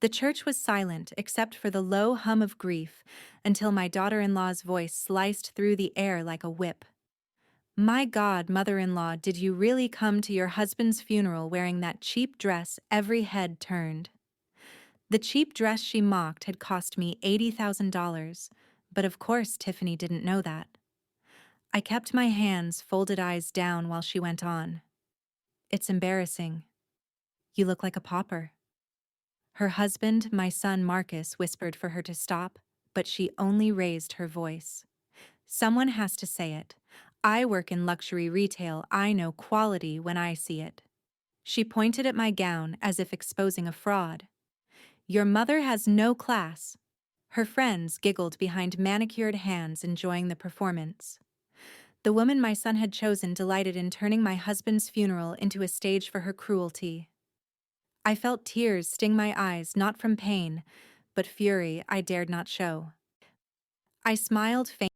The church was silent except for the low hum of grief until my daughter-in-law's voice sliced through the air like a whip. My God, mother-in-law, did you really come to your husband's funeral wearing that cheap dress every head turned? The cheap dress she mocked had cost me $80,000, but of course Tiffany didn't know that. I kept my hands, folded eyes down while she went on. It's embarrassing. You look like a pauper. Her husband, my son Marcus, whispered for her to stop, but she only raised her voice. Someone has to say it. I work in luxury retail. I know quality when I see it. She pointed at my gown as if exposing a fraud. Your mother has no class. Her friends giggled behind manicured hands, enjoying the performance. The woman my son had chosen delighted in turning my husband's funeral into a stage for her cruelty. I felt tears sting my eyes, not from pain, but fury I dared not show. I smiled faintly.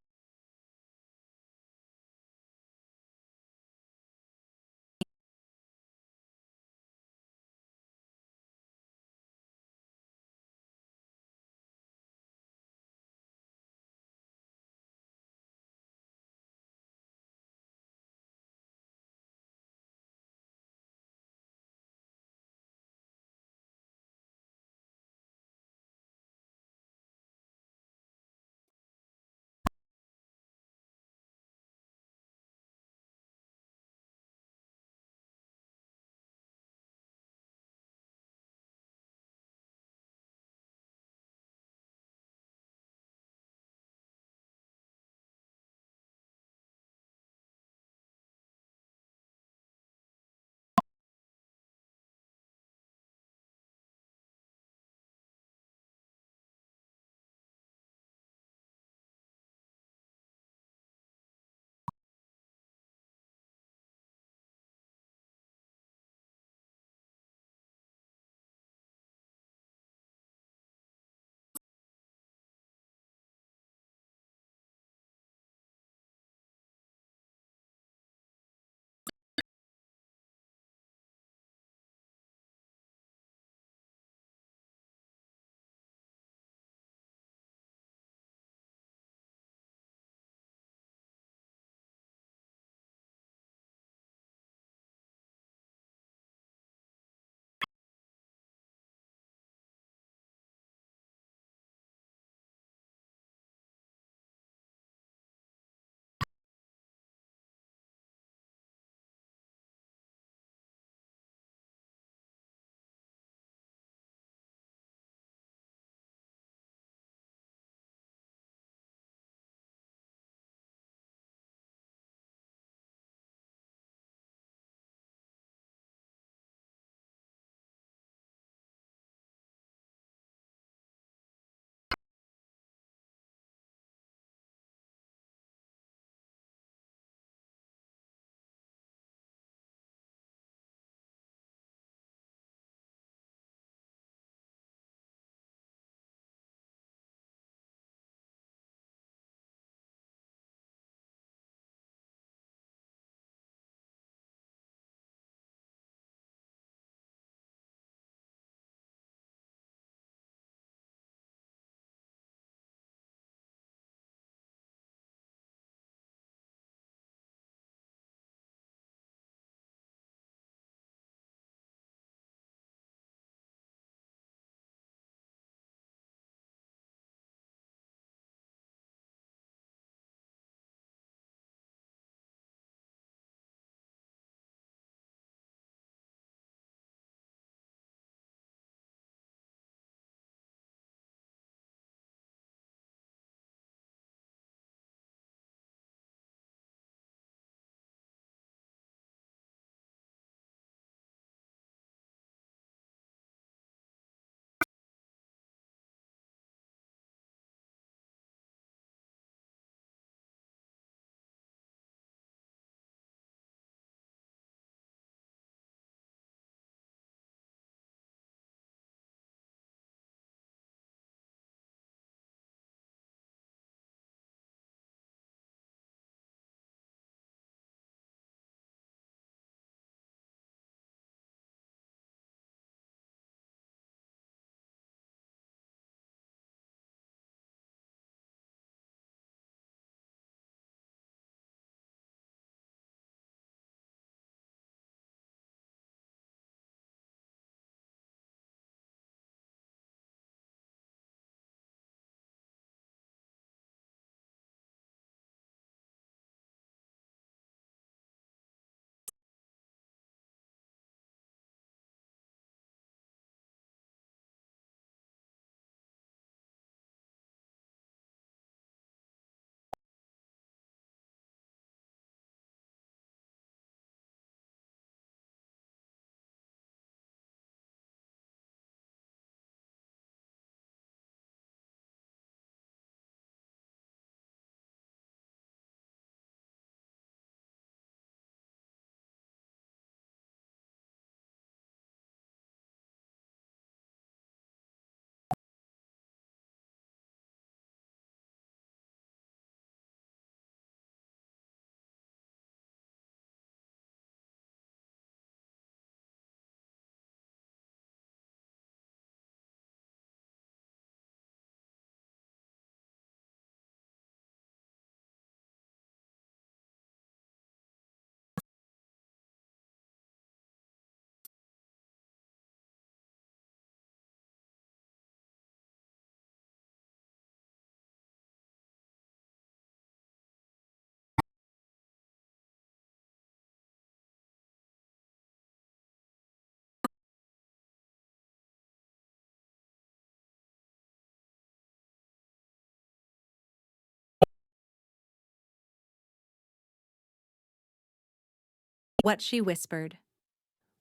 What she whispered.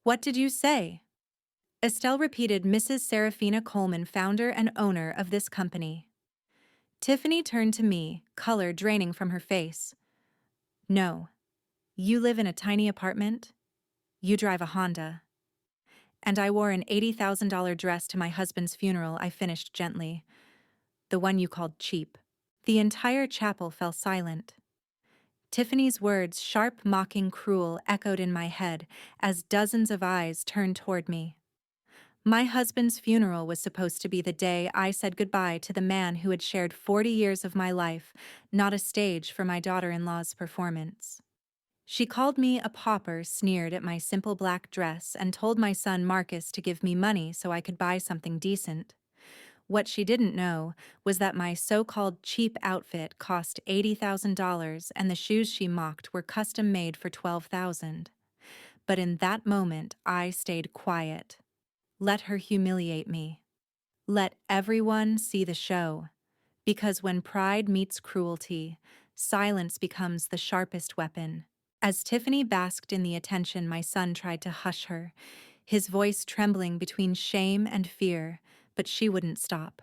What did you say? Estelle repeated, Mrs. Serafina Coleman, founder and owner of this company. Tiffany turned to me, color draining from her face. No. You live in a tiny apartment? You drive a Honda. And I wore an $80,000 dress to my husband's funeral, I finished gently. The one you called cheap. The entire chapel fell silent. Tiffany's words, sharp, mocking, cruel, echoed in my head as dozens of eyes turned toward me. My husband's funeral was supposed to be the day I said goodbye to the man who had shared 40 years of my life, not a stage for my daughter-in-law's performance. She called me a pauper, sneered at my simple black dress, and told my son Marcus to give me money so I could buy something decent. What she didn't know was that my so-called cheap outfit cost $80,000 and the shoes she mocked were custom-made for $12,000. But in that moment, I stayed quiet. Let her humiliate me. Let everyone see the show. Because when pride meets cruelty, silence becomes the sharpest weapon. As Tiffany basked in the attention, my son tried to hush her, his voice trembling between shame and fear, but she wouldn't stop.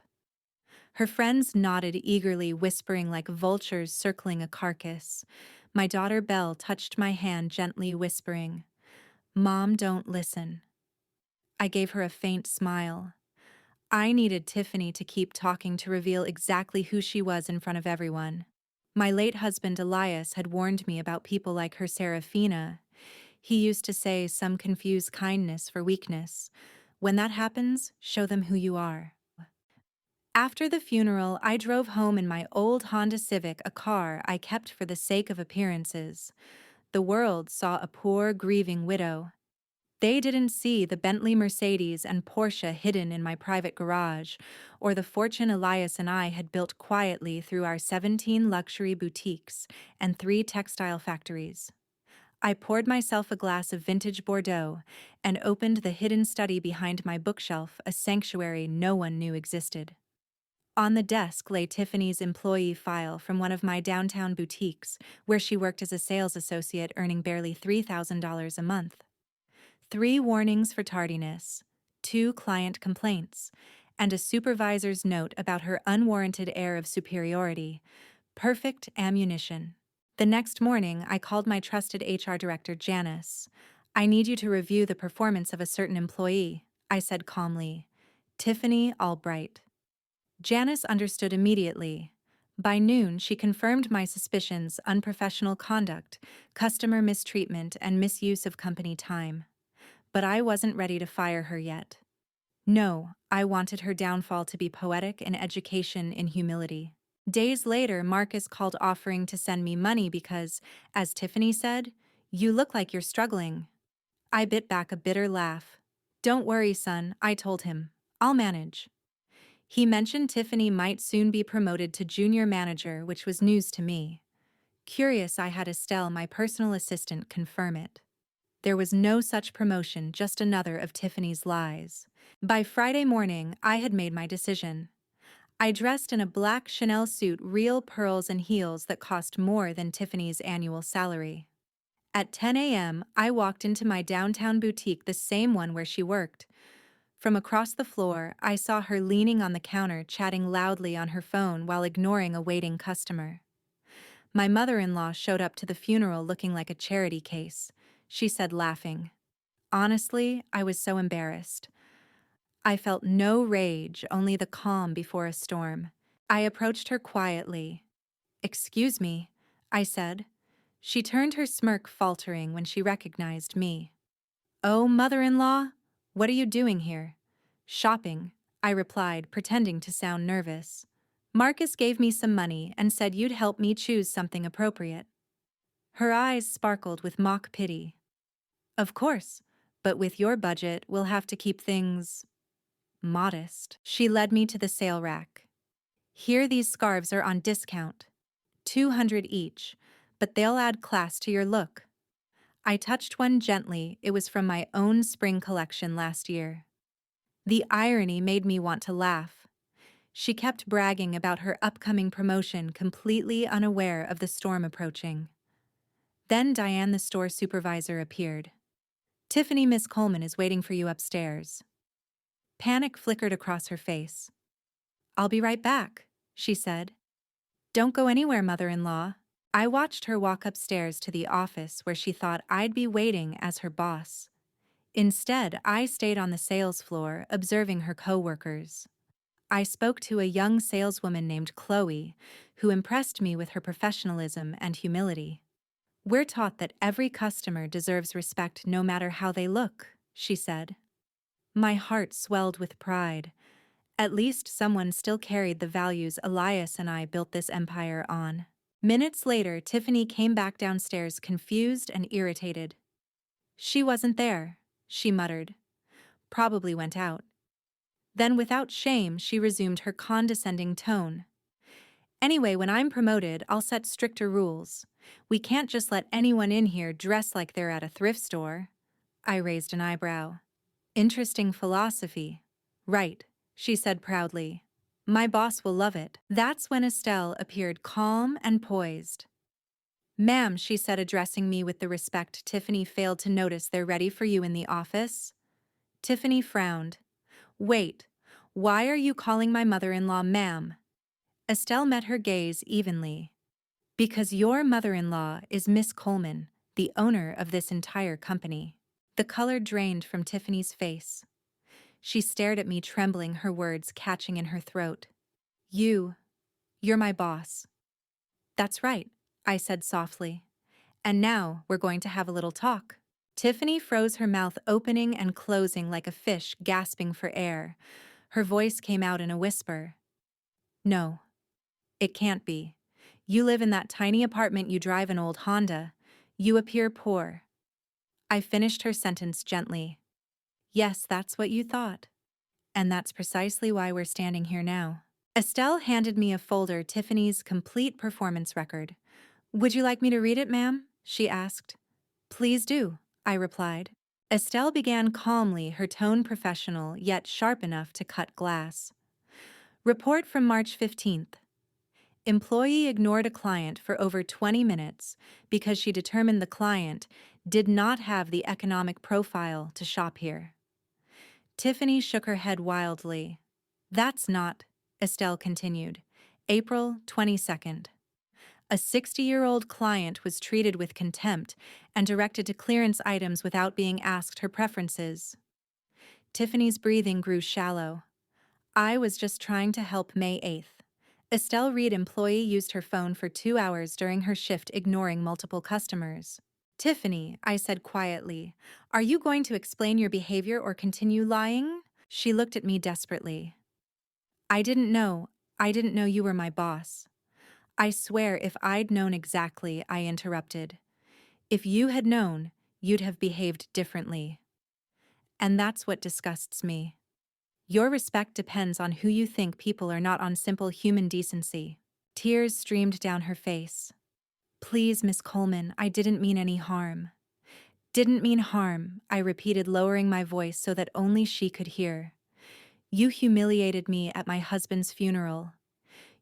Her friends nodded eagerly, whispering like vultures circling a carcass. My daughter Belle touched my hand gently, whispering, Mom, don't listen. I gave her a faint smile. I needed Tiffany to keep talking to reveal exactly who she was in front of everyone. My late husband Elias had warned me about people like her Serafina. He used to say, some confuse kindness for weakness. When that happens, show them who you are. After the funeral, I drove home in my old Honda Civic, a car I kept for the sake of appearances. The world saw a poor, grieving widow. They didn't see the Bentley Mercedes and Porsche hidden in my private garage, or the fortune Elias and I had built quietly through our 17 luxury boutiques and 3 textile factories. I poured myself a glass of vintage Bordeaux and opened the hidden study behind my bookshelf, a sanctuary no one knew existed. On the desk lay Tiffany's employee file from one of my downtown boutiques, where she worked as a sales associate earning barely $3,000 a month. 3 warnings for tardiness, 2 client complaints, and a supervisor's note about her unwarranted air of superiority. Perfect ammunition. The next morning, I called my trusted HR director, Janice. I need you to review the performance of a certain employee, I said calmly. Tiffany Albright. Janice understood immediately. By noon, she confirmed my suspicions: unprofessional conduct, customer mistreatment, and misuse of company time. But I wasn't ready to fire her yet. No, I wanted her downfall to be poetic and education in humility. Days later, Marcus called offering to send me money because, as Tiffany said, you look like you're struggling. I bit back a bitter laugh. Don't worry, son, I told him. I'll manage. He mentioned Tiffany might soon be promoted to junior manager, which was news to me. Curious, I had Estelle, my personal assistant, confirm it. There was no such promotion, just another of Tiffany's lies. By Friday morning, I had made my decision. I dressed in a black Chanel suit, real pearls and heels that cost more than Tiffany's annual salary. At 10 a.m., I walked into my downtown boutique, the same one where she worked. From across the floor, I saw her leaning on the counter, chatting loudly on her phone while ignoring a waiting customer. My mother-in-law showed up to the funeral looking like a charity case. She said, laughing. Honestly, I was so embarrassed. I felt no rage, only the calm before a storm. I approached her quietly. Excuse me, I said. She turned, her smirk faltering when she recognized me. Oh, mother-in-law, what are you doing here? Shopping, I replied, pretending to sound nervous. Marcus gave me some money and said you'd help me choose something appropriate. Her eyes sparkled with mock pity. Of course, but with your budget, we'll have to keep things modest. She led me to the sale rack. Here, these scarves are on discount. $200 each, but they'll add class to your look. I touched one gently. It was from my own spring collection last year. The irony made me want to laugh. She kept bragging about her upcoming promotion, completely unaware of the storm approaching. Then Diane, the store supervisor, appeared. "Tiffany, Miss Coleman is waiting for you upstairs." Panic flickered across her face. "I'll be right back," she said. "Don't go anywhere, mother-in-law." I watched her walk upstairs to the office where she thought I'd be waiting as her boss. Instead, I stayed on the sales floor, observing her coworkers. I spoke to a young saleswoman named Chloe, who impressed me with her professionalism and humility. "We're taught that every customer deserves respect no matter how they look," she said. My heart swelled with pride. At least someone still carried the values Elias and I built this empire on. Minutes later, Tiffany came back downstairs confused and irritated. "She wasn't there," she muttered. "Probably went out." Then, without shame, she resumed her condescending tone. "Anyway, when I'm promoted, I'll set stricter rules. We can't just let anyone in here dress like they're at a thrift store." I raised an eyebrow. "Interesting philosophy." "Right," she said proudly. "My boss will love it." That's when Estelle appeared calm and poised. "Ma'am," she said, addressing me with the respect Tiffany failed to notice, "they're ready for you in the office." Tiffany frowned. "Wait, why are you calling my mother-in-law ma'am?" Estelle met her gaze evenly. "Because your mother-in-law is Miss Coleman, the owner of this entire company." The color drained from Tiffany's face. She stared at me, trembling, her words catching in her throat. You're my boss." "That's right," I said softly. "And now we're going to have a little talk." Tiffany froze, her mouth opening and closing like a fish gasping for air. Her voice came out in a whisper. "No, it can't be. You live in that tiny apartment, you drive an old Honda. You appear poor." I finished her sentence gently. "Yes, that's what you thought. And that's precisely why we're standing here now." Estelle handed me a folder, Tiffany's complete performance record. "Would you like me to read it, ma'am?" she asked. "Please do," I replied. Estelle began calmly, her tone professional yet sharp enough to cut glass. "Report from March 15th. Employee ignored a client for over 20 minutes because she determined the client did not have the economic profile to shop here." Tiffany shook her head wildly. "That's not," Estelle continued. "April 22nd. A 60-year-old client was treated with contempt and directed to clearance items without being asked her preferences." Tiffany's breathing grew shallow. "I was just trying to help. May 8th. Estelle Reed, employee, used her phone for 2 hours during her shift, ignoring multiple customers." "Tiffany," I said quietly, "are you going to explain your behavior or continue lying?" She looked at me desperately. I didn't know you were my boss." "I swear if I'd known exactly," I interrupted. "If you had known, you'd have behaved differently. And that's what disgusts me. Your respect depends on who you think people are, not on simple human decency." Tears streamed down her face. "Please, Miss Coleman, I didn't mean any harm." "Didn't mean harm," I repeated, lowering my voice so that only she could hear. "You humiliated me at my husband's funeral.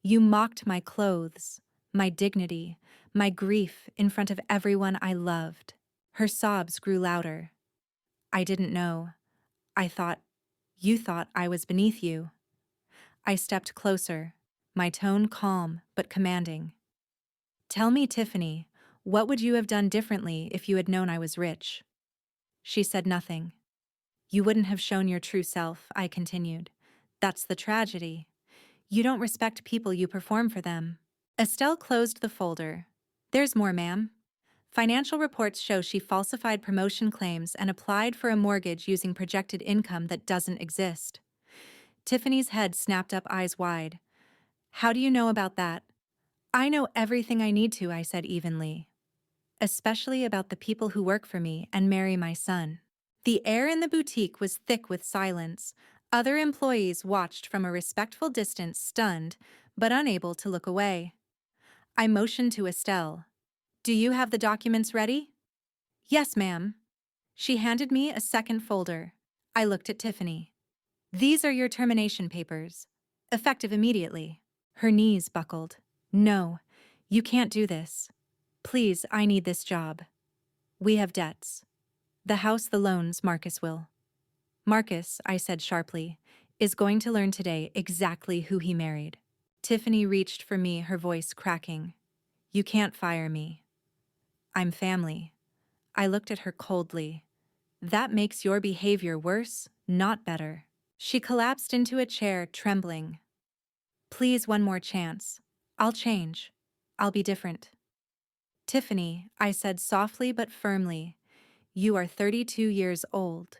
You mocked my clothes, my dignity, my grief in front of everyone I loved." Her sobs grew louder. "I didn't know. You thought I was beneath you." I stepped closer, my tone calm but commanding. "Tell me, Tiffany, what would you have done differently if you had known I was rich?" She said nothing. "You wouldn't have shown your true self," I continued. "That's the tragedy. You don't respect people, you perform for them." Estelle closed the folder. "There's more, ma'am. Financial reports show she falsified promotion claims and applied for a mortgage using projected income that doesn't exist." Tiffany's head snapped up, eyes wide. "How do you know about that?" "I know everything I need to," I said evenly. "Especially about the people who work for me and marry my son." The air in the boutique was thick with silence. Other employees watched from a respectful distance, stunned, but unable to look away. I motioned to Estelle. "Do you have the documents ready?" "Yes, ma'am." She handed me a second folder. I looked at Tiffany. "These are your termination papers. Effective immediately." Her knees buckled. "No, you can't do this." Please, I need this job. We have debts. The house, the loans, Marcus will. Marcus, I said sharply, is going to learn today exactly who he married. Tiffany reached for me, her voice cracking. You can't fire me. I'm family. I looked at her coldly. That makes your behavior worse, not better. She collapsed into a chair, trembling. Please, one more chance. I'll change. I'll be different. Tiffany, I said softly but firmly, you are 32 years old.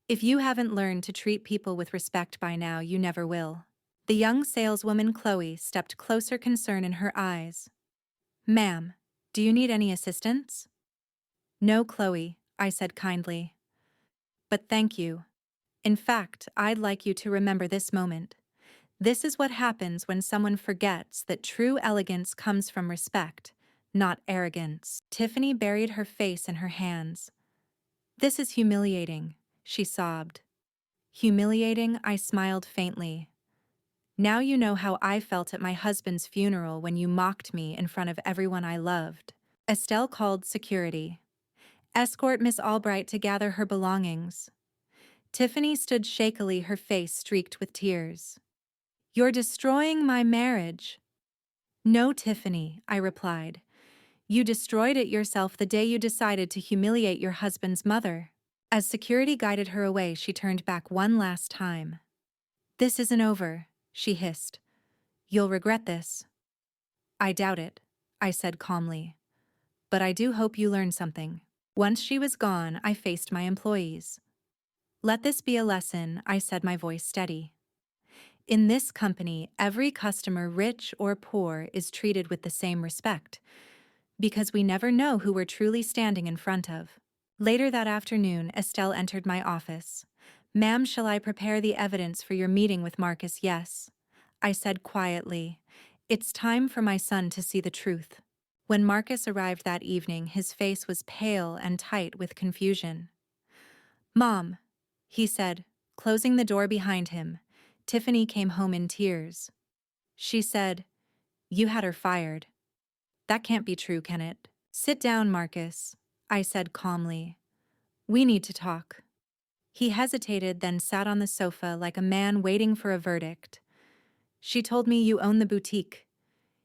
If you haven't learned to treat people with respect by now, you never will. The young saleswoman Chloe stepped closer, concern in her eyes. Ma'am, do you need any assistance? No, Chloe, I said kindly. But thank you. In fact, I'd like you to remember this moment. This is what happens when someone forgets that true elegance comes from respect, not arrogance. Tiffany buried her face in her hands. This is humiliating, she sobbed. Humiliating, I smiled faintly. Now you know how I felt at my husband's funeral when you mocked me in front of everyone I loved. Estelle called security. Escort Miss Albright to gather her belongings. Tiffany stood shakily, her face streaked with tears. You're destroying my marriage. No, Tiffany, I replied. You destroyed it yourself the day you decided to humiliate your husband's mother. As security guided her away, she turned back one last time. This isn't over, she hissed. You'll regret this. I doubt it, I said calmly. But I do hope you learn something. Once she was gone, I faced my employees. Let this be a lesson, I said, my voice steady. In this company, every customer, rich or poor, is treated with the same respect, because we never know who we're truly standing in front of. Later that afternoon, Estelle entered my office. Ma'am, shall I prepare the evidence for your meeting with Marcus? Yes, I said quietly. It's time for my son to see the truth. When Marcus arrived that evening, his face was pale and tight with confusion. Mom, he said, closing the door behind him. Tiffany came home in tears. She said, You had her fired. That can't be true, can it? Sit down, Marcus, I said calmly. We need to talk. He hesitated, then sat on the sofa like a man waiting for a verdict. She told me you own the boutique.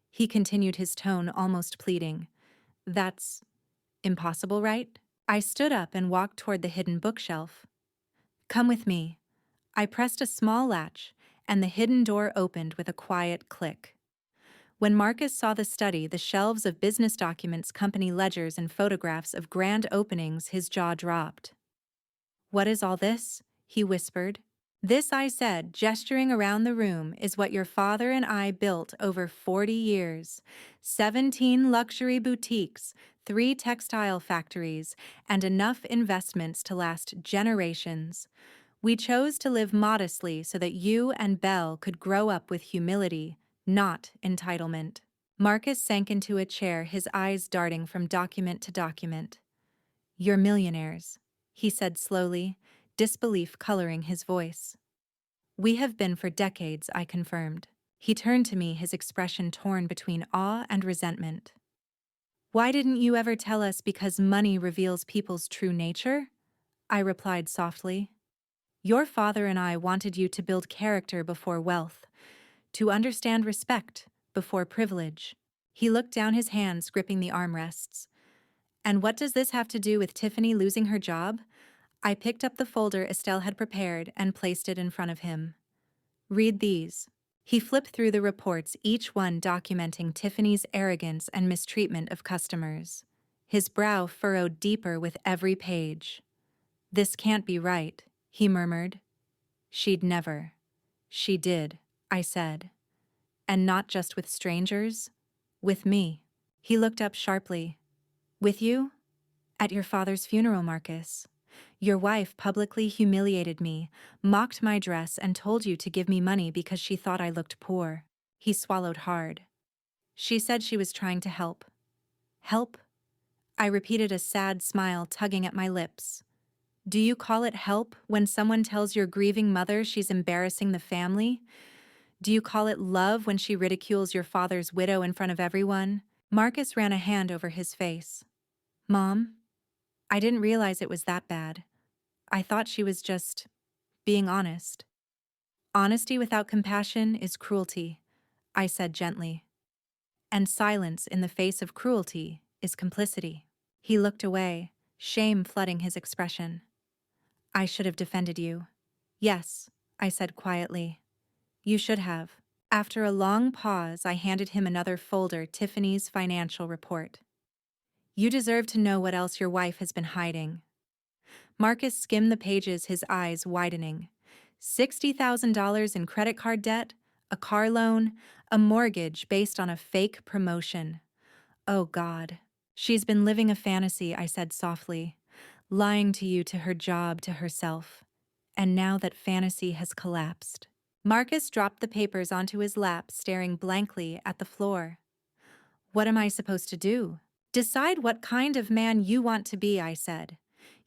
He continued, his tone almost pleading. That's impossible, right? I stood up and walked toward the hidden bookshelf. Come with me. I pressed a small latch, and the hidden door opened with a quiet click. When Marcus saw the study, the shelves of business documents, company ledgers, and photographs of grand openings, his jaw dropped. What is all this? He whispered. This, I said, gesturing around the room, is what your father and I built over 40 years. 17 luxury boutiques, 3 textile factories, and enough investments to last generations. We chose to live modestly so that you and Belle could grow up with humility, not entitlement. Marcus sank into a chair, his eyes darting from document to document. You're millionaires, he said slowly, disbelief coloring his voice. We have been for decades, I confirmed. He turned to me, his expression torn between awe and resentment. Why didn't you ever tell us? Because money reveals people's true nature? I replied softly. Your father and I wanted you to build character before wealth, to understand respect before privilege. He looked down, his hands gripping the armrests. And what does this have to do with Tiffany losing her job? I picked up the folder Estelle had prepared and placed it in front of him. Read these. He flipped through the reports, each one documenting Tiffany's arrogance and mistreatment of customers. His brow furrowed deeper with every page. This can't be right, he murmured. She'd never. She did, I said. And not just with strangers, with me. He looked up sharply. With you? At your father's funeral, Marcus. Your wife publicly humiliated me, mocked my dress, and told you to give me money because she thought I looked poor. He swallowed hard. She said she was trying to help. Help? I repeated, a sad smile tugging at my lips. Do you call it help when someone tells your grieving mother she's embarrassing the family? Do you call it love when she ridicules your father's widow in front of everyone? Marcus ran a hand over his face. Mom, I didn't realize it was that bad. I thought she was just being honest. Honesty without compassion is cruelty, I said gently. And silence in the face of cruelty is complicity. He looked away, shame flooding his expression. I should have defended you. Yes, I said quietly. You should have. After a long pause, I handed him another folder, Tiffany's financial report. You deserve to know what else your wife has been hiding. Marcus skimmed the pages, his eyes widening. $60,000 in credit card debt, a car loan, a mortgage based on a fake promotion. Oh God. She's been living a fantasy, I said softly, lying to you, to her job, to herself. And now that fantasy has collapsed. Marcus dropped the papers onto his lap, staring blankly at the floor. What am I supposed to do? Decide what kind of man you want to be, I said.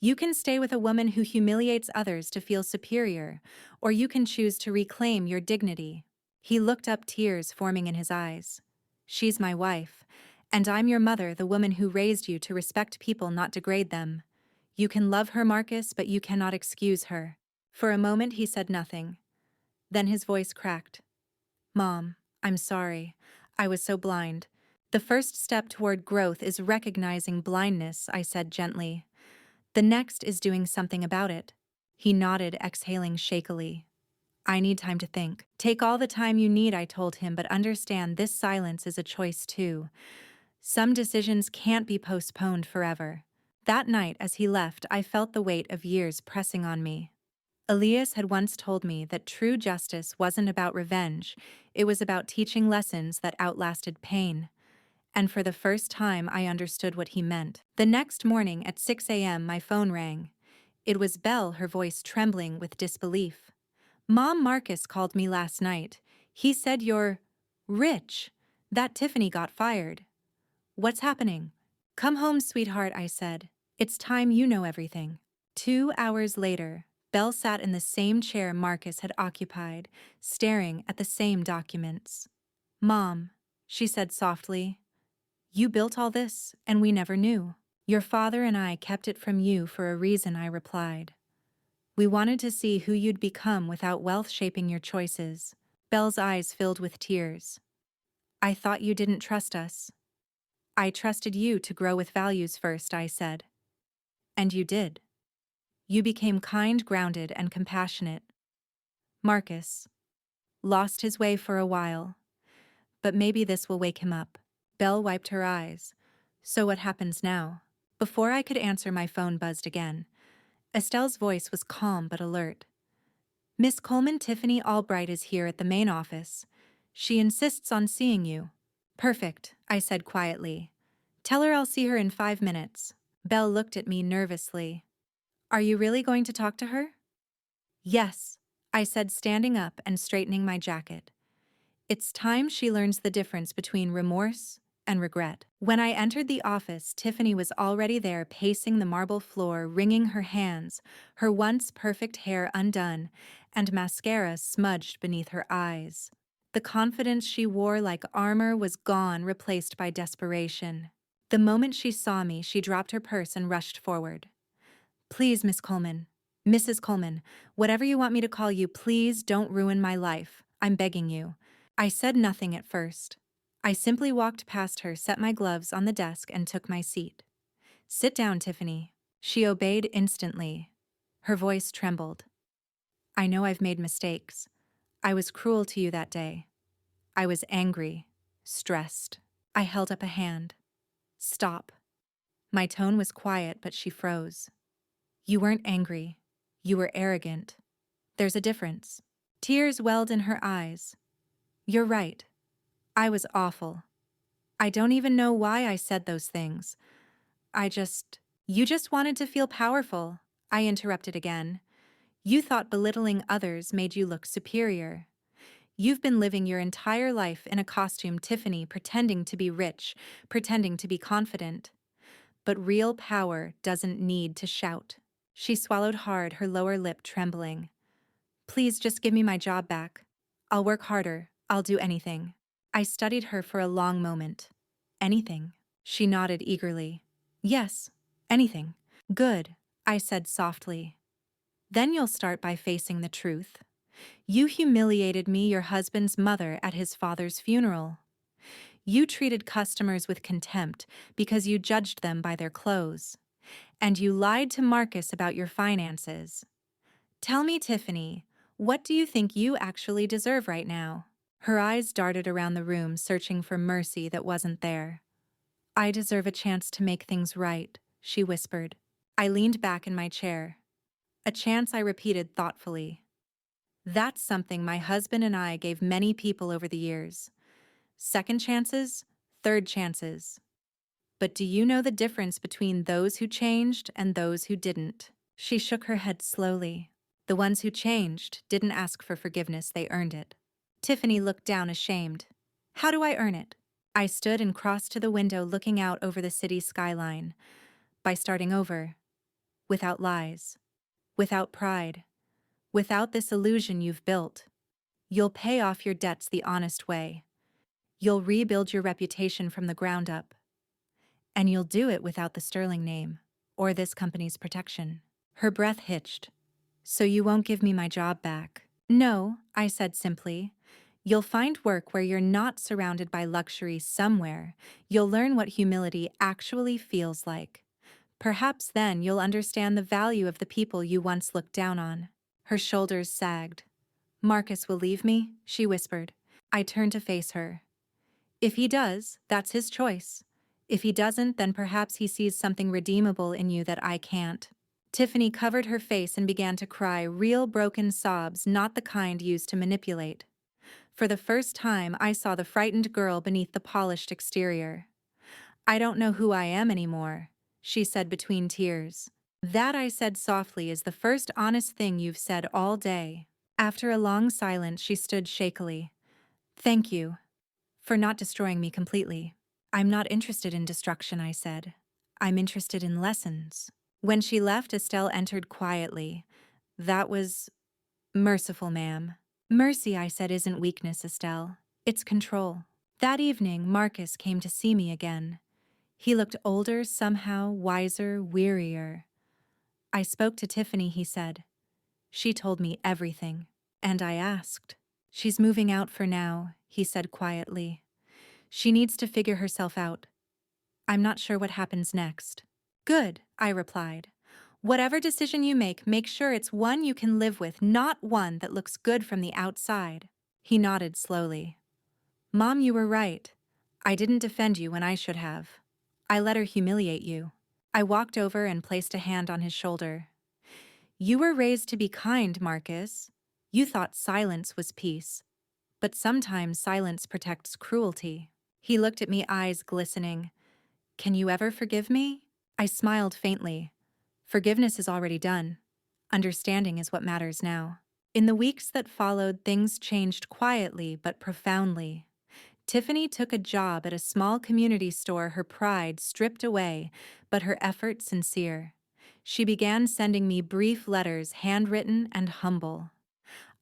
You can stay with a woman who humiliates others to feel superior, or you can choose to reclaim your dignity. He looked up, tears forming in his eyes. She's my wife, and I'm your mother, the woman who raised you to respect people, not degrade them. You can love her, Marcus, but you cannot excuse her. For a moment he said nothing. Then his voice cracked. Mom, I'm sorry. I was so blind. The first step toward growth is recognizing blindness, I said gently. The next is doing something about it. He nodded, exhaling shakily. I need time to think. Take all the time you need, I told him, but understand this silence is a choice too. Some decisions can't be postponed forever. That night, as he left, I felt the weight of years pressing on me. Elias had once told me that true justice wasn't about revenge, it was about teaching lessons that outlasted pain. And for the first time I understood what he meant. The next morning at 6 a.m. my phone rang. It was Belle, her voice trembling with disbelief. Mom, Marcus called me last night. He said you're rich. That Tiffany got fired. What's happening? Come home, sweetheart, I said. It's time you know everything. 2 hours later, Belle sat in the same chair Marcus had occupied, staring at the same documents. Mom, she said softly, you built all this, and we never knew. Your father and I kept it from you for a reason, I replied. We wanted to see who you'd become without wealth shaping your choices. Belle's eyes filled with tears. I thought you didn't trust us. I trusted you to grow with values first, I said. And you did. You became kind, grounded, and compassionate. Marcus lost his way for a while, but maybe this will wake him up. Belle wiped her eyes. So what happens now? Before I could answer, my phone buzzed again. Estelle's voice was calm but alert. Miss Coleman, Tiffany Albright is here at the main office. She insists on seeing you. Perfect, I said quietly. Tell her I'll see her in 5 minutes. Belle looked at me nervously. Are you really going to talk to her? Yes, I said, standing up and straightening my jacket. It's time she learns the difference between remorse and regret. When I entered the office, Tiffany was already there, pacing the marble floor, wringing her hands, her once perfect hair undone, and mascara smudged beneath her eyes. The confidence she wore like armor was gone, replaced by desperation. The moment she saw me, she dropped her purse and rushed forward. Please, Miss Coleman, Mrs. Coleman, whatever you want me to call you, please don't ruin my life. I'm begging you. I said nothing at first. I simply walked past her, set my gloves on the desk, and took my seat. Sit down, Tiffany. She obeyed instantly. Her voice trembled. I know I've made mistakes. I was cruel to you that day. I was angry, stressed. I held up a hand. Stop. My tone was quiet, but she froze. You weren't angry. You were arrogant. There's a difference. Tears welled in her eyes. You're right. I was awful. I don't even know why I said those things. You just wanted to feel powerful, I interrupted again. You thought belittling others made you look superior. You've been living your entire life in a costume, Tiffany, pretending to be rich, pretending to be confident. But real power doesn't need to shout. She swallowed hard, her lower lip trembling. Please just give me my job back. I'll work harder. I'll do anything. I studied her for a long moment. Anything. She nodded eagerly. Yes, anything. Good, I said softly. Then you'll start by facing the truth. You humiliated me, your husband's mother, at his father's funeral. You treated customers with contempt because you judged them by their clothes. And you lied to Marcus about your finances. Tell me, Tiffany, what do you think you actually deserve right now? Her eyes darted around the room, searching for mercy that wasn't there. I deserve a chance to make things right, she whispered. I leaned back in my chair. A chance, I repeated thoughtfully. That's something my husband and I gave many people over the years. Second chances, third chances. But do you know the difference between those who changed and those who didn't? She shook her head slowly. The ones who changed didn't ask for forgiveness, they earned it. Tiffany looked down ashamed. How do I earn it? I stood and crossed to the window looking out over the city skyline. By starting over. Without lies. Without pride. Without this illusion you've built. You'll pay off your debts the honest way. You'll rebuild your reputation from the ground up. And you'll do it without the Sterling name, or this company's protection. Her breath hitched. So you won't give me my job back? No, I said simply. You'll find work where you're not surrounded by luxury somewhere. You'll learn what humility actually feels like. Perhaps then you'll understand the value of the people you once looked down on. Her shoulders sagged. Marcus will leave me, she whispered. I turned to face her. If he does, that's his choice. If he doesn't, then perhaps he sees something redeemable in you that I can't. Tiffany covered her face and began to cry, real broken sobs, not the kind used to manipulate. For the first time, I saw the frightened girl beneath the polished exterior. I don't know who I am anymore, she said between tears. That, I said softly, is the first honest thing you've said all day. After a long silence, she stood shakily. Thank you. For not destroying me completely. I'm not interested in destruction, I said. I'm interested in lessons. When she left, Estelle entered quietly. That was merciful, ma'am. Mercy, I said, isn't weakness, Estelle. It's control. That evening, Marcus came to see me again. He looked older, somehow, wiser, wearier. I spoke to Tiffany, he said. She told me everything. And I asked. She's moving out for now, he said quietly. She needs to figure herself out. I'm not sure what happens next. Good, I replied. Whatever decision you make sure it's one you can live with, not one that looks good from the outside. He nodded slowly. Mom, you were right. I didn't defend you when I should have. I let her humiliate you. I walked over and placed a hand on his shoulder. You were raised to be kind, Marcus. You thought silence was peace. But sometimes silence protects cruelty. He looked at me, eyes glistening. Can you ever forgive me? I smiled faintly. Forgiveness is already done. Understanding is what matters now. In the weeks that followed, things changed quietly but profoundly. Tiffany took a job at a small community store, her pride stripped away, but her effort sincere. She began sending me brief letters, handwritten and humble.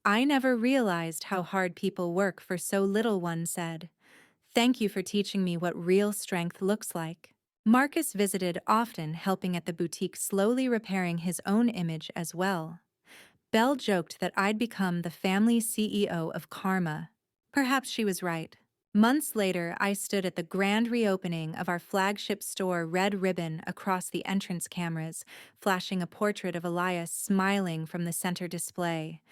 I never realized how hard people work for so little, one said. Thank you for teaching me what real strength looks like. Marcus visited often, helping at the boutique, slowly repairing his own image as well. Belle joked that I'd become the family CEO of Karma. Perhaps she was right. Months later, I stood at the grand reopening of our flagship store, red ribbon across the entrance cameras, flashing a portrait of Elias smiling from the center display.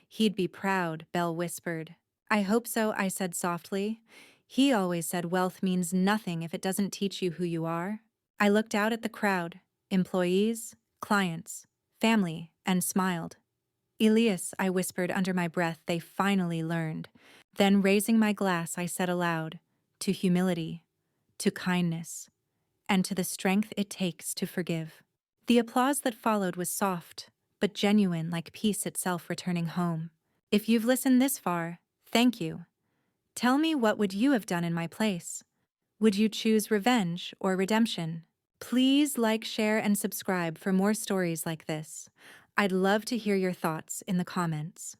He'd be proud, Belle whispered. I hope so, I said softly. He always said wealth means nothing if it doesn't teach you who you are. I looked out at the crowd, employees, clients, family, and smiled. Elias, I whispered under my breath, they finally learned. Then raising my glass, I said aloud, to humility, to kindness, and to the strength it takes to forgive. The applause that followed was soft, but genuine, like peace itself returning home. If you've listened this far, thank you. Tell me, what would you have done in my place? Would you choose revenge or redemption? Please like, share, and subscribe for more stories like this. I'd love to hear your thoughts in the comments.